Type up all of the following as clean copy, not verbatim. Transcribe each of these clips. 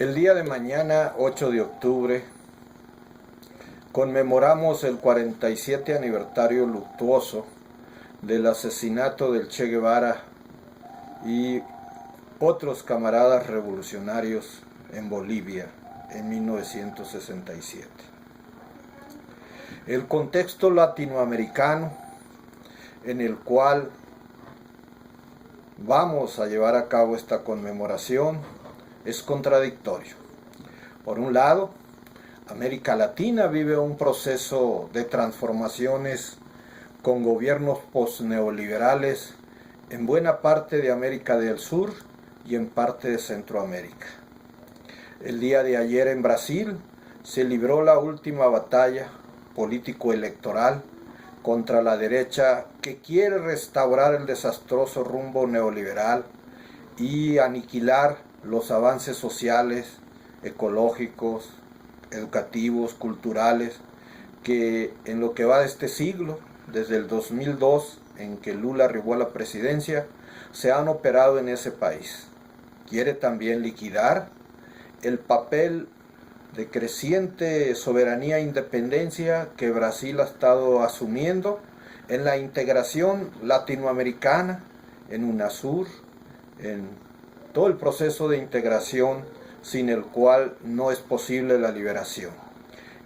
El día de mañana, 8 de octubre, conmemoramos el 47 aniversario luctuoso del asesinato del Che Guevara y otros camaradas revolucionarios en Bolivia en 1967. El contexto latinoamericano en el cual vamos a llevar a cabo esta conmemoración es contradictorio. Por un lado, América Latina vive un proceso de transformaciones con gobiernos posneoliberales en buena parte de América del Sur y en parte de Centroamérica. El día de ayer en Brasil se libró la última batalla político-electoral contra la derecha que quiere restaurar el desastroso rumbo neoliberal y aniquilar los avances sociales, ecológicos, educativos, culturales, que en lo que va de este siglo, desde el 2002, en que Lula arribó a la presidencia, se han operado en ese país. Quiere también liquidar el papel de creciente soberanía e independencia que Brasil ha estado asumiendo en la integración latinoamericana, en UNASUR, en todo el proceso de integración sin el cual no es posible la liberación.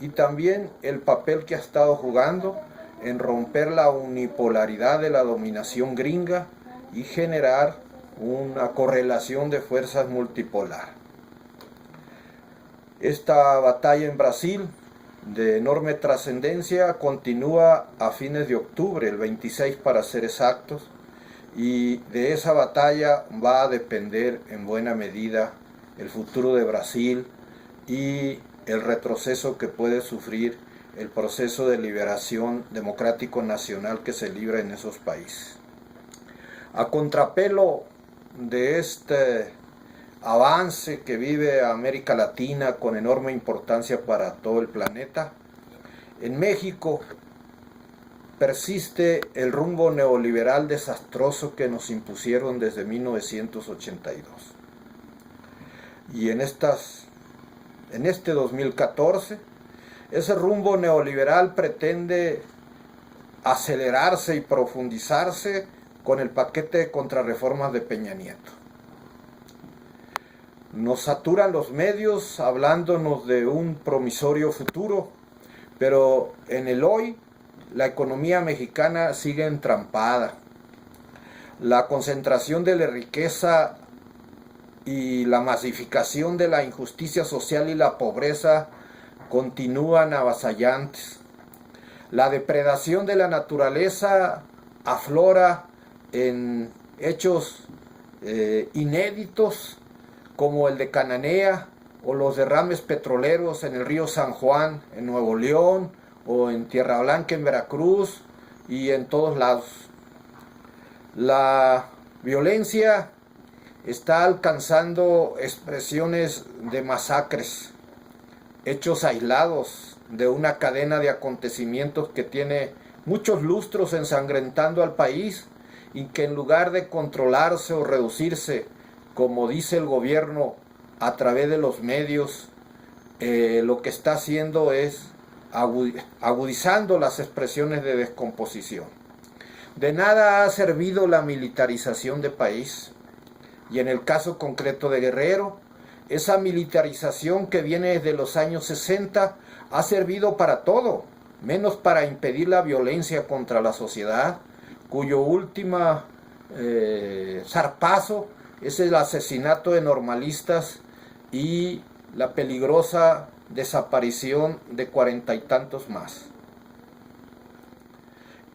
Y también el papel que ha estado jugando en romper la unipolaridad de la dominación gringa y generar una correlación de fuerzas multipolar. Esta batalla en Brasil, de enorme trascendencia, continúa a fines de octubre, el 26 para ser exactos, y de esa batalla va a depender en buena medida el futuro de Brasil y el retroceso que puede sufrir el proceso de liberación democrático nacional que se libra en esos países. A contrapelo de este avance que vive América Latina con enorme importancia para todo el planeta, en México persiste el rumbo neoliberal desastroso que nos impusieron desde 1982. Y en este 2014, ese rumbo neoliberal pretende acelerarse y profundizarse con el paquete de contrarreformas de Peña Nieto. Nos saturan los medios hablándonos de un promisorio futuro, pero en el hoy la economía mexicana sigue entrampada. La concentración de la riqueza y la masificación de la injusticia social y la pobreza continúan avasallantes. La depredación de la naturaleza aflora en hechos inéditos como el de Cananea o los derrames petroleros en el río San Juan en Nuevo León o en Tierra Blanca en Veracruz y en todos lados. La violencia está alcanzando expresiones de masacres, hechos aislados de una cadena de acontecimientos que tiene muchos lustros ensangrentando al país y que en lugar de controlarse o reducirse, como dice el gobierno a través de los medios, lo que está haciendo es agudizando las expresiones de descomposición. De nada ha servido la militarización del país. Y en el caso concreto de Guerrero, esa militarización que viene desde los años 60 ha servido para todo, menos para impedir la violencia contra la sociedad, cuyo último zarpazo es el asesinato de normalistas y la peligrosa desaparición de 40 y tantos más.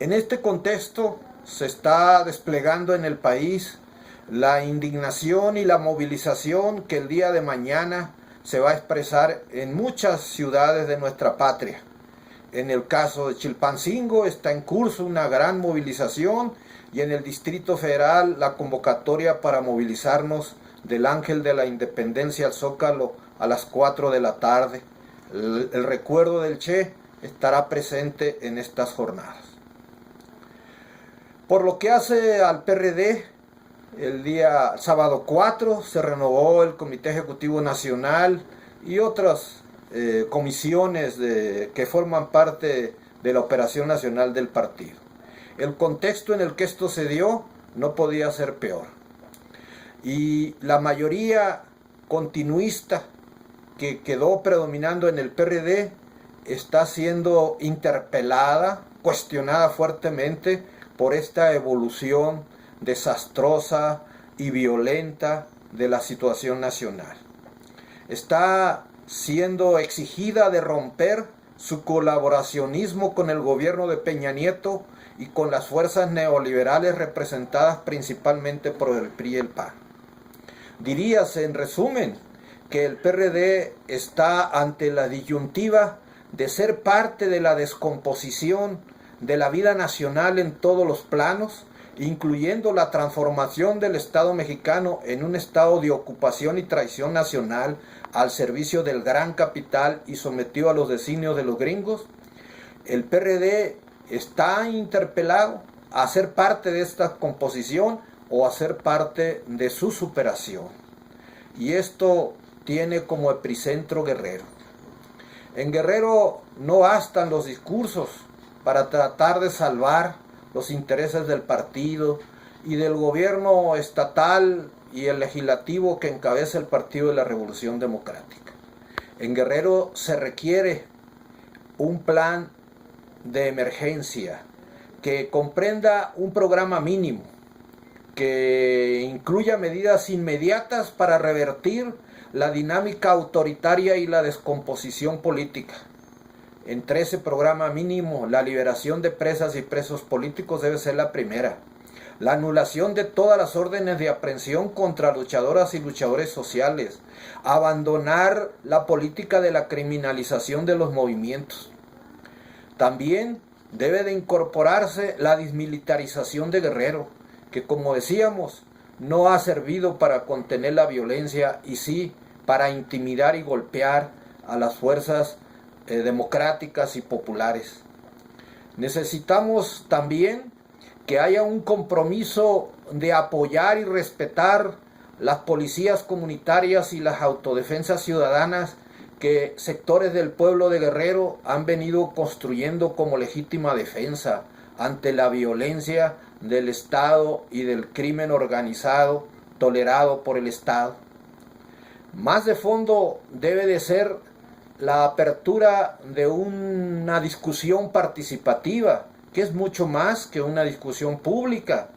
En este contexto se está desplegando en el país la indignación y la movilización que el día de mañana se va a expresar en muchas ciudades de nuestra patria. En el caso de Chilpancingo está en curso una gran movilización y en el Distrito Federal la convocatoria para movilizarnos del Ángel de la Independencia al Zócalo a las 4 de la tarde. El recuerdo del Che estará presente en estas jornadas. Por lo que hace al PRD, El día sábado 4 se renovó el Comité Ejecutivo Nacional y otras comisiones que forman parte de la operación nacional del partido. El contexto en el que esto se dio no podía ser peor. Y la mayoría continuista que quedó predominando en el PRD está siendo interpelada, cuestionada fuertemente por esta evolución desastrosa y violenta de la situación nacional. Está siendo exigida de romper su colaboracionismo con el gobierno de Peña Nieto y con las fuerzas neoliberales representadas principalmente por el PRI y el PAN. Diríase en resumen que el PRD está ante la disyuntiva de ser parte de la descomposición de la vida nacional en todos los planos, incluyendo la transformación del Estado mexicano en un estado de ocupación y traición nacional al servicio del gran capital y sometido a los designios de los gringos. El PRD está interpelado a ser parte de esta composición o a ser parte de su superación. Y esto tiene como epicentro Guerrero. En Guerrero no bastan los discursos para tratar de salvar los intereses del partido y del gobierno estatal y el legislativo que encabeza el Partido de la Revolución Democrática. En Guerrero se requiere un plan de emergencia que comprenda un programa mínimo, que incluya medidas inmediatas para revertir la dinámica autoritaria y la descomposición política. Entre ese programa mínimo, la liberación de presas y presos políticos debe ser la primera. La anulación de todas las órdenes de aprehensión contra luchadoras y luchadores sociales. Abandonar la política de la criminalización de los movimientos. También debe de incorporarse la desmilitarización de Guerrero, que como decíamos, no ha servido para contener la violencia y sí para intimidar y golpear a las fuerzas democráticas y populares. Necesitamos también que haya un compromiso de apoyar y respetar las policías comunitarias y las autodefensas ciudadanas que sectores del pueblo de Guerrero han venido construyendo como legítima defensa ante la violencia del Estado y del crimen organizado tolerado por el Estado. Más de fondo debe de ser la apertura de una discusión participativa, que es mucho más que una discusión pública,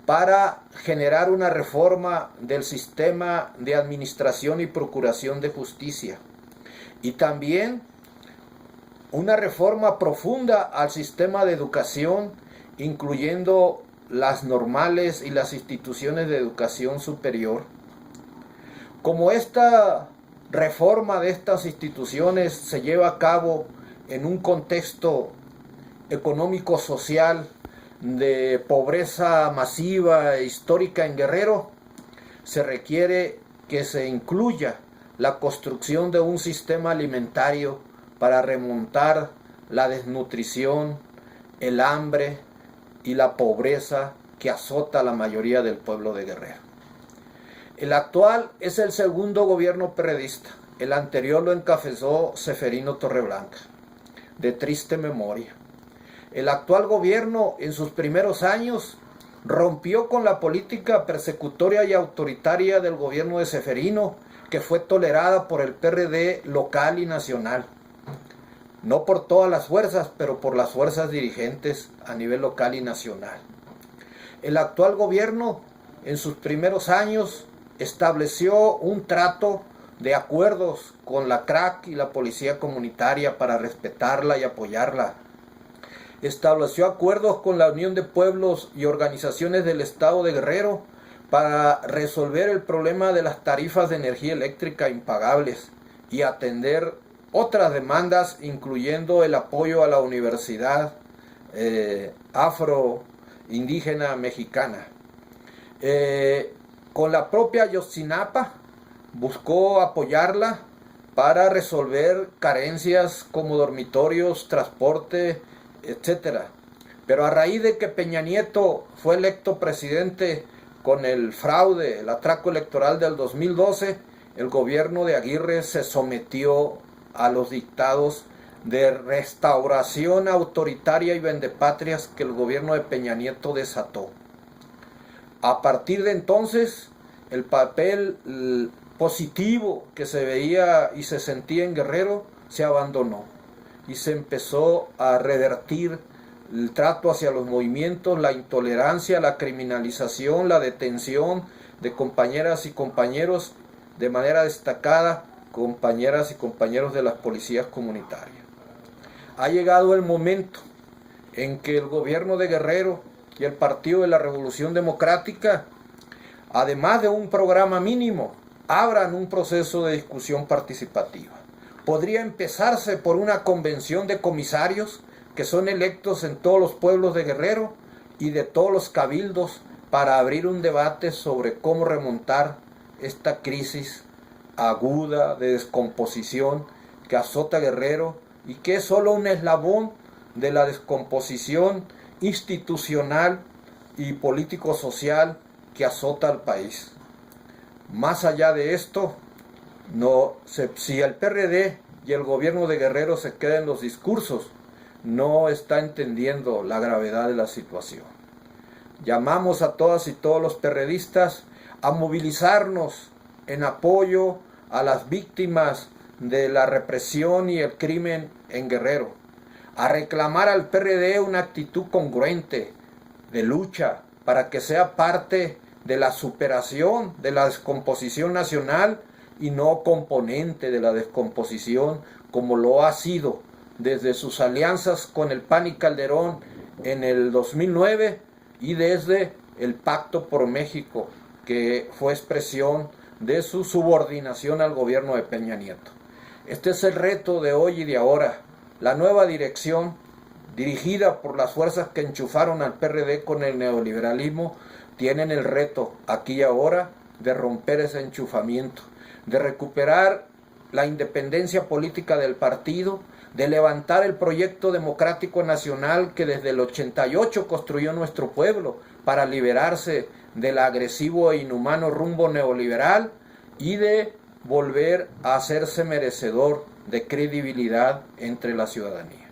para generar una reforma del sistema de administración y procuración de justicia. Y también una reforma profunda al sistema de educación, incluyendo las normales y las instituciones de educación superior. Como esta reforma de estas instituciones se lleva a cabo en un contexto económico-social de pobreza masiva e histórica en Guerrero, se requiere que se incluya la construcción de un sistema alimentario para remontar la desnutrición, el hambre y la pobreza que azota a la mayoría del pueblo de Guerrero. El actual es el segundo gobierno perredista. El anterior lo encabezó Zeferino Torreblanca, de triste memoria. El actual gobierno, en sus primeros años, rompió con la política persecutoria y autoritaria del gobierno de Zeferino, que fue tolerada por el PRD local y nacional. No por todas las fuerzas, pero por las fuerzas dirigentes a nivel local y nacional. El actual gobierno, en sus primeros años, estableció un trato de acuerdos con la CRAC y la policía comunitaria para respetarla y apoyarla. Estableció acuerdos con la Unión de Pueblos y organizaciones del Estado de Guerrero para resolver el problema de las tarifas de energía eléctrica impagables y atender otras demandas, incluyendo el apoyo a la Universidad Afro-Indígena Mexicana. Con la propia Ayotzinapa buscó apoyarla para resolver carencias como dormitorios, transporte, etc. Pero a raíz de que Peña Nieto fue electo presidente con el fraude, el atraco electoral del 2012, el gobierno de Aguirre se sometió a los dictados de restauración autoritaria y vendepatrias que el gobierno de Peña Nieto desató. A partir de entonces, el papel positivo que se veía y se sentía en Guerrero se abandonó y se empezó a revertir el trato hacia los movimientos, la intolerancia, la criminalización, la detención de compañeras y compañeros, de manera destacada, compañeras y compañeros de las policías comunitarias. Ha llegado el momento en que el gobierno de Guerrero y el Partido de la Revolución Democrática, además de un programa mínimo, abran un proceso de discusión participativa. Podría empezarse por una convención de comisarios que son electos en todos los pueblos de Guerrero y de todos los cabildos para abrir un debate sobre cómo remontar esta crisis aguda de descomposición que azota Guerrero y que es solo un eslabón de la descomposición institucional y político-social que azota al país. Más allá de esto, si el PRD y el gobierno de Guerrero se quedan en los discursos, no está entendiendo la gravedad de la situación. Llamamos a todas y todos los perredistas a movilizarnos en apoyo a las víctimas de la represión y el crimen en Guerrero, a reclamar al PRD una actitud congruente de lucha para que sea parte de la superación de la descomposición nacional y no componente de la descomposición como lo ha sido desde sus alianzas con el PAN y Calderón en el 2009 y desde el Pacto por México, que fue expresión de su subordinación al gobierno de Peña Nieto. Este es el reto de hoy y de ahora. La nueva dirección, dirigida por las fuerzas que enchufaron al PRD con el neoliberalismo, tienen el reto aquí y ahora de romper ese enchufamiento, de recuperar la independencia política del partido, de levantar el proyecto democrático nacional que desde el 88 construyó nuestro pueblo para liberarse del agresivo e inhumano rumbo neoliberal y de volver a hacerse merecedor de credibilidad entre la ciudadanía.